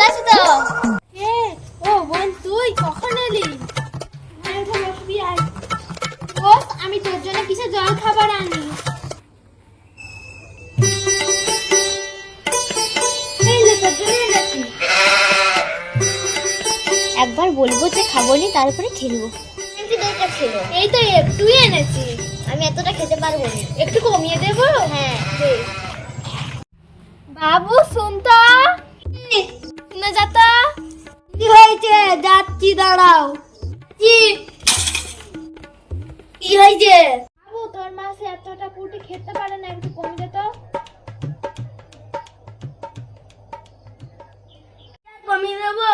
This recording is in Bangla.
ভালো আছো তো? ও বোন, তুই কখন এলি? আমি তোর জন্য কিছু জল খাবার আনি। একবার বলবো যে খাবোনি, তারপরে খেলবো। কি দরকার ছিল? এই তো একটুই এনেছি। আমি এতটা খেতে পারবো না। একটু কমিয়ে দেবো? হ্যাঁ। বাবু শুনতো, শুনে যাতা। কি হয়েছে? যাচ্ছি, দাঁড়াও। কি হয়েছে? বাবু, তোর মা সে এতটা পুটি খেতে পারে না, একটু কমিয়ে দে তো। কমিয়ে দেবো।